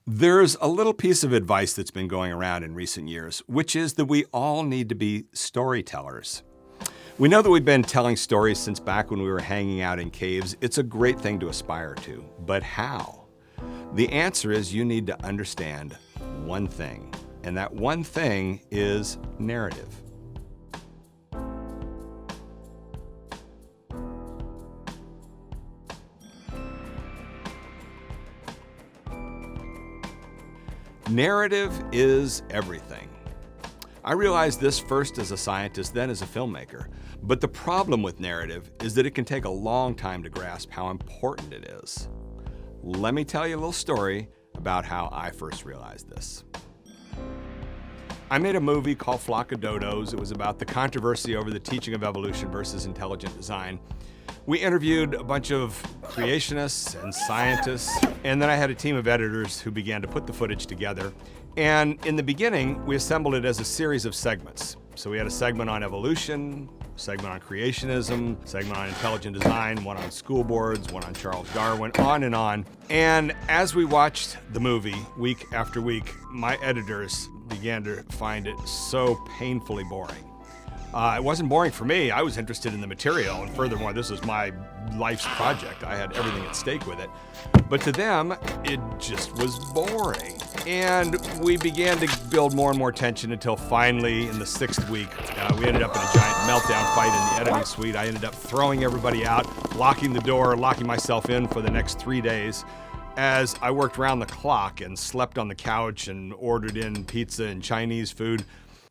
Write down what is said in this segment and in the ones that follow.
There's a little piece of advice that's been going around in recent years, which is that we all need to be storytellers. We know that we've been telling stories since back when we were hanging out in caves. It's a great thing to aspire to, but how? The answer is you need to understand one thing, and that one thing is narrative. Narrative is everything. I realized this first as a scientist, then as a filmmaker. But the problem with narrative is that it can take a long time to grasp how important it is. Let me tell you a little story about how I first realized this. I made a movie called Flock of Dodos. It was about the controversy over the teaching of evolution versus intelligent design. We interviewed a bunch of creationists and scientists, and then I had a team of editors who began to put the footage together. And in the beginning, we assembled it as a series of segments. So we had a segment on evolution, a segment on creationism, a segment on intelligent design, one on school boards, one on Charles Darwin, on and on. And as we watched the movie week after week, my editors began to find it so painfully boring. It wasn't boring for me. I was interested in the material, and furthermore, this was my life's project. I had everything at stake with it. But to them, it just was boring. And we began to build more and more tension until finally, in the 6th week, we ended up in a giant meltdown fight in the editing suite. I ended up throwing everybody out, locking the door, locking myself in for the next 3 days, as I worked round the clock and slept on the couch and ordered in pizza and Chinese food,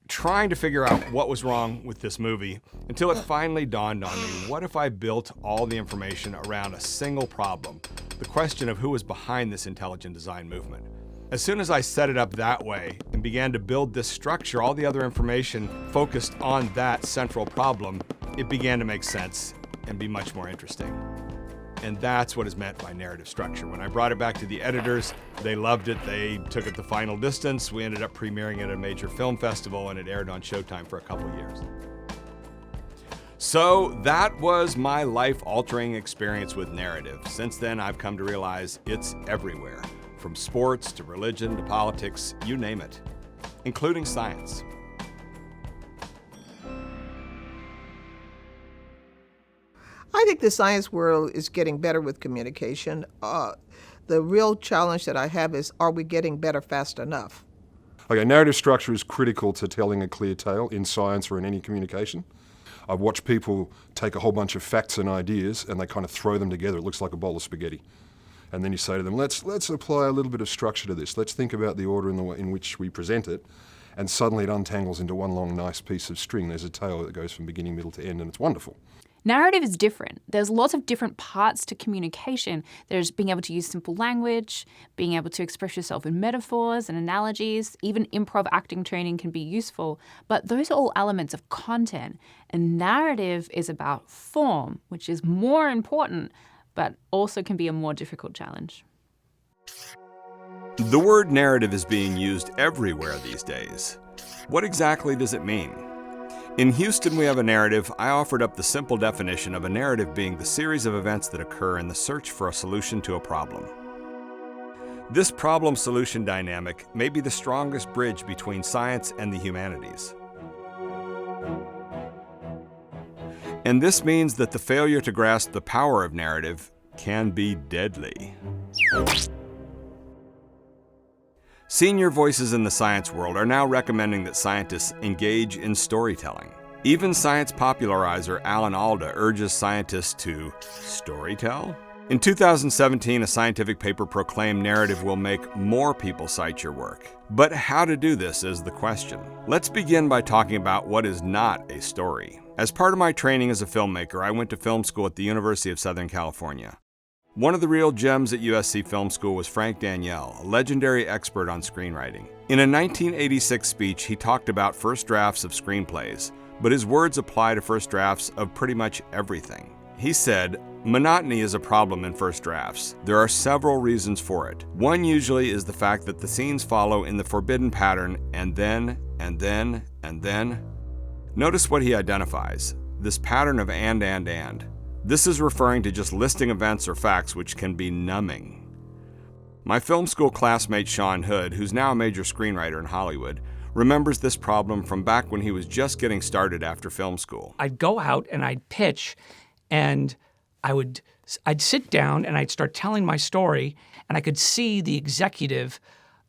trying to figure out what was wrong with this movie, until it finally dawned on me, what if I built all the information around a single problem, the question of who was behind this intelligent design movement? As soon as I set it up that way and began to build this structure, all the other information focused on that central problem, it began to make sense and be much more interesting. And that's what is meant by narrative structure. When I brought it back to the editors, they loved it. They took it the final distance. We ended up premiering it at a major film festival, and it aired on Showtime for a couple of years. So that was my life-altering experience with narrative. Since then, I've come to realize it's everywhere, from sports to religion to politics, you name it, including science. I think the science world is getting better with communication. The real challenge that I have is, are we getting better fast enough? Okay, narrative structure is critical to telling a clear tale in science or in any communication. I've watched people take a whole bunch of facts and ideas and they kind of throw them together. It looks like a bowl of spaghetti. And then you say to them, let's apply a little bit of structure to this. Let's think about the order in which we present it. And suddenly it untangles into one long, nice piece of string. There's a tale that goes from beginning, middle to end, and it's wonderful. Narrative is different. There's lots of different parts to communication. There's being able to use simple language, being able to express yourself in metaphors and analogies. Even improv acting training can be useful, but those are all elements of content. And narrative is about form, which is more important, but also can be a more difficult challenge. The word narrative is being used everywhere these days. What exactly does it mean? In Houston, we have a narrative. I offered up the simple definition of a narrative being the series of events that occur in the search for a solution to a problem. This problem-solution dynamic may be the strongest bridge between science and the humanities. And this means that the failure to grasp the power of narrative can be deadly. Senior voices in the science world are now recommending that scientists engage in storytelling. Even science popularizer Alan Alda urges scientists to storytell. In 2017, a scientific paper proclaimed narrative will make more people cite your work. But how to do this is the question. Let's begin by talking about what is not a story. As part of my training as a filmmaker, I went to film school at the University of Southern California. One of the real gems at USC Film School was Frank Daniel, a legendary expert on screenwriting. In a 1986 speech, he talked about first drafts of screenplays, but his words apply to first drafts of pretty much everything. He said, "Monotony is a problem in first drafts. There are several reasons for it. One usually is the fact that the scenes follow in the forbidden pattern, and then. Notice what he identifies, this pattern of and. This is referring to just listing events or facts, which can be numbing. My film school classmate Sean Hood, who's now a major screenwriter in Hollywood, remembers this problem from back when he was just getting started after film school. I'd go out and I'd pitch, and I'd sit down and I'd start telling my story, and I could see the executive,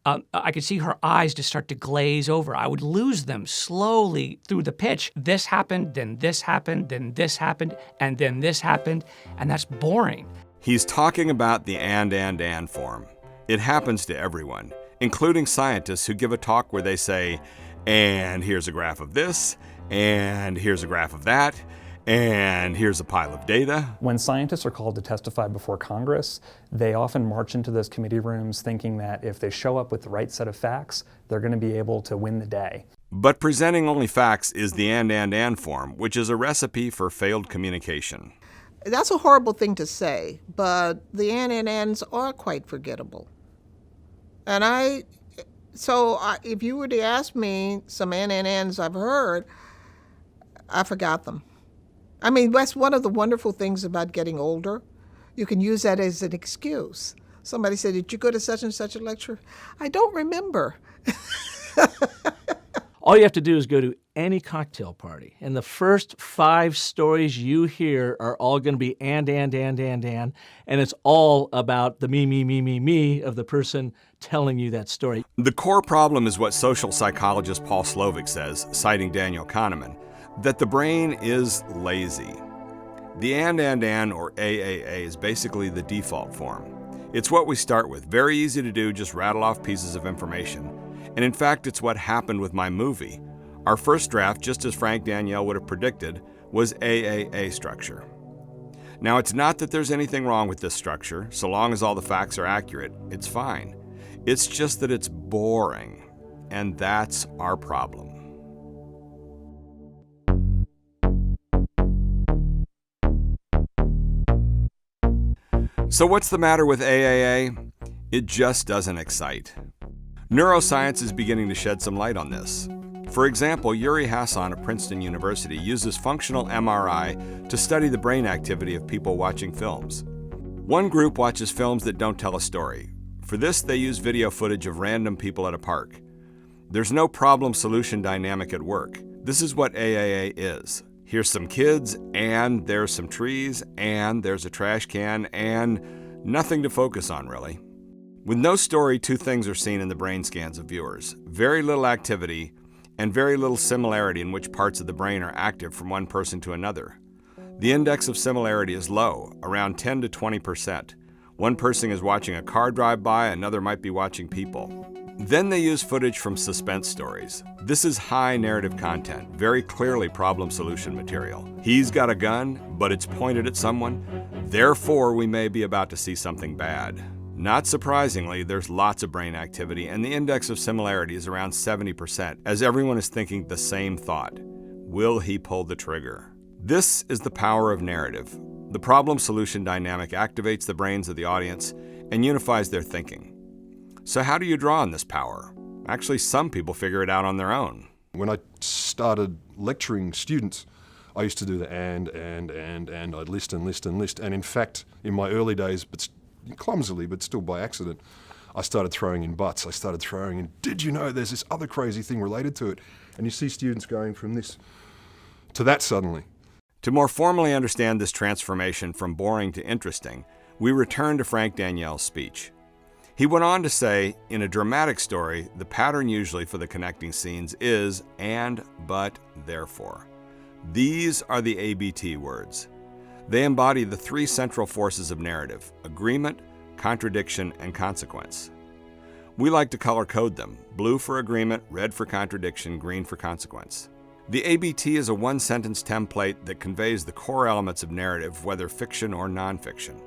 I could see her eyes just start to glaze over. I would lose them slowly through the pitch. This happened, then this happened, then this happened, and then this happened, and that's boring. He's talking about the and form. It happens to everyone, including scientists who give a talk where they say, and here's a graph of this, and here's a graph of that, and here's a pile of data. When scientists are called to testify before Congress, they often march into those committee rooms thinking that if they show up with the right set of facts, they're going to be able to win the day. But presenting only facts is the and form, which is a recipe for failed communication. That's a horrible thing to say, but the ands are quite forgettable. And if you were to ask me some ands I've heard, I forgot them. I mean, that's one of the wonderful things about getting older. You can use that as an excuse. Somebody said, did you go to such and such a lecture? I don't remember. All you have to do is go to any cocktail party, and the first 5 stories you hear are all going to be and it's all about the me of the person telling you that story. The core problem is what social psychologist Paul Slovic says, citing Daniel Kahneman, that the brain is lazy. The and or AAA is basically the default form. It's what we start with. Very easy to do, just rattle off pieces of information. And in fact, it's what happened with my movie. Our first draft, just as Frank Danielle would have predicted, was AAA structure. Now, it's not that there's anything wrong with this structure. So long as all the facts are accurate, it's fine. It's just that it's boring, and that's our problem. So what's the matter with AAA? It just doesn't excite. Neuroscience is beginning to shed some light on this. For example, Yuri Hassan of Princeton University uses functional MRI to study the brain activity of people watching films. One group watches films that don't tell a story. For this, they use video footage of random people at a park. There's no problem-solution dynamic at work. This is what AAA is. Here's some kids, and there's some trees, and there's a trash can, and nothing to focus on, really. With no story, 2 things are seen in the brain scans of viewers: very little activity and very little similarity in which parts of the brain are active from one person to another. The index of similarity is low, around 10 to 20%. One person is watching a car drive by, another might be watching people. Then they use footage from suspense stories. This is high narrative content, very clearly problem-solution material. He's got a gun, but it's pointed at someone. Therefore, we may be about to see something bad. Not surprisingly, there's lots of brain activity, and the index of similarity is around 70%, as everyone is thinking the same thought. Will he pull the trigger? This is the power of narrative. The problem-solution dynamic activates the brains of the audience and unifies their thinking. So how do you draw on this power? Actually, some people figure it out on their own. When I started lecturing students, I used to do the and I'd list. And in fact, in my early days, but clumsily, but still by accident, I started throwing in buts. I started throwing in, did you know there's this other crazy thing related to it? And you see students going from this to that suddenly. To more formally understand this transformation from boring to interesting, we return to Frank Danielle's speech. He went on to say, in a dramatic story, the pattern usually for the connecting scenes is and, but, therefore. These are the ABT words. They embody the 3 central forces of narrative: agreement, contradiction, and consequence. We like to color code them: blue for agreement, red for contradiction, green for consequence. The ABT is a 1-sentence template that conveys the core elements of narrative, whether fiction or nonfiction.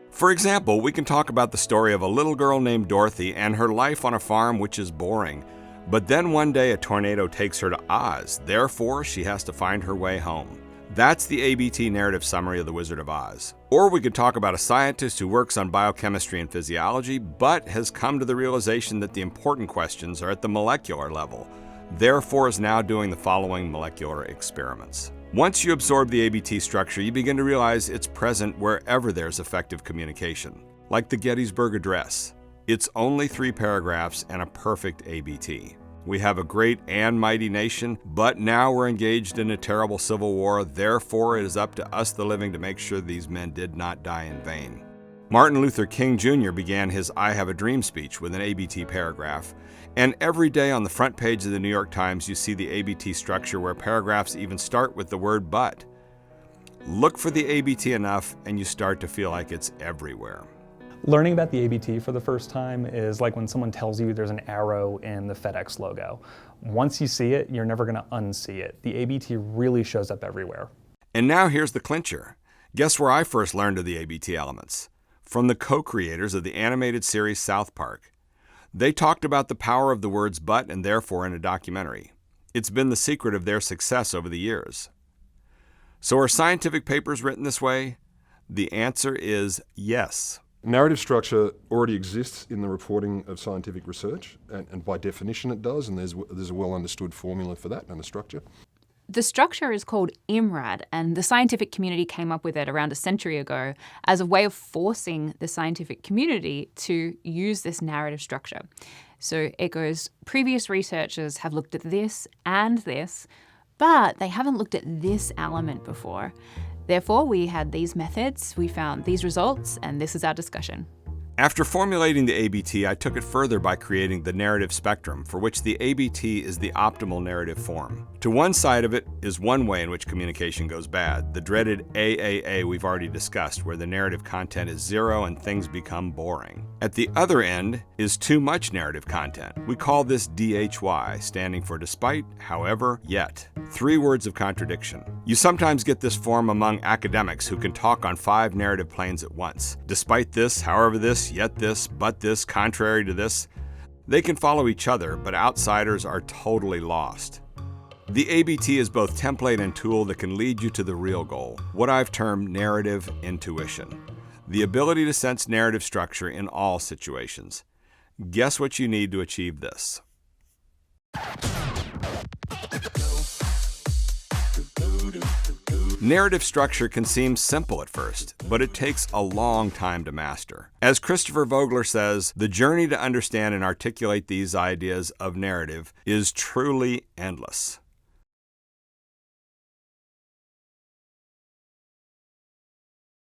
For example, we can talk about the story of a little girl named Dorothy and her life on a farm, which is boring. But then one day a tornado takes her to Oz. Therefore, she has to find her way home. That's the ABT narrative summary of The Wizard of Oz. Or we could talk about a scientist who works on biochemistry and physiology, but has come to the realization that the important questions are at the molecular level. Therefore, is now doing the following molecular experiments. Once you absorb the ABT structure, you begin to realize it's present wherever there's effective communication, like the Gettysburg Address. It's only 3 paragraphs and a perfect ABT. We have a great and mighty nation, but now we're engaged in a terrible civil war. Therefore, it is up to us, the living, to make sure these men did not die in vain. Martin Luther King Jr. began his I Have a Dream speech with an ABT paragraph, and every day on the front page of the New York Times you see the ABT structure where paragraphs even start with the word but. Look for the ABT enough and you start to feel like it's everywhere. Learning about the ABT for the first time is like when someone tells you there's an arrow in the FedEx logo. Once you see it, you're never going to unsee it. The ABT really shows up everywhere. And now here's the clincher. Guess where I first learned of the ABT elements? From the co-creators of the animated series South Park. They talked about the power of the words but and therefore in a documentary. It's been the secret of their success over the years. So are scientific papers written this way? The answer is yes. Narrative structure already exists in the reporting of scientific research, and by definition it does, and there's a well understood formula for that and a structure. The structure is called IMRAD, and the scientific community came up with it around a century ago as a way of forcing the scientific community to use this narrative structure. So it goes, previous researchers have looked at this and this, but they haven't looked at this element before. Therefore, we had these methods, we found these results, and this is our discussion. After formulating the ABT, I took it further by creating the narrative spectrum, for which the ABT is the optimal narrative form. To one side of it is one way in which communication goes bad, the dreaded AAA we've already discussed, where the narrative content is 0 and things become boring. At the other end is too much narrative content. We call this DHY, standing for despite, however, yet. 3 words of contradiction. You sometimes get this form among academics who can talk on 5 narrative planes at once. Despite this, however this, yet this, but this, contrary to this. They can follow each other, but outsiders are totally lost. The ABT is both template and tool that can lead you to the real goal, what I've termed narrative intuition. The ability to sense narrative structure in all situations. Guess what you need to achieve this? Narrative structure can seem simple at first, but it takes a long time to master. As Christopher Vogler says, the journey to understand and articulate these ideas of narrative is truly endless.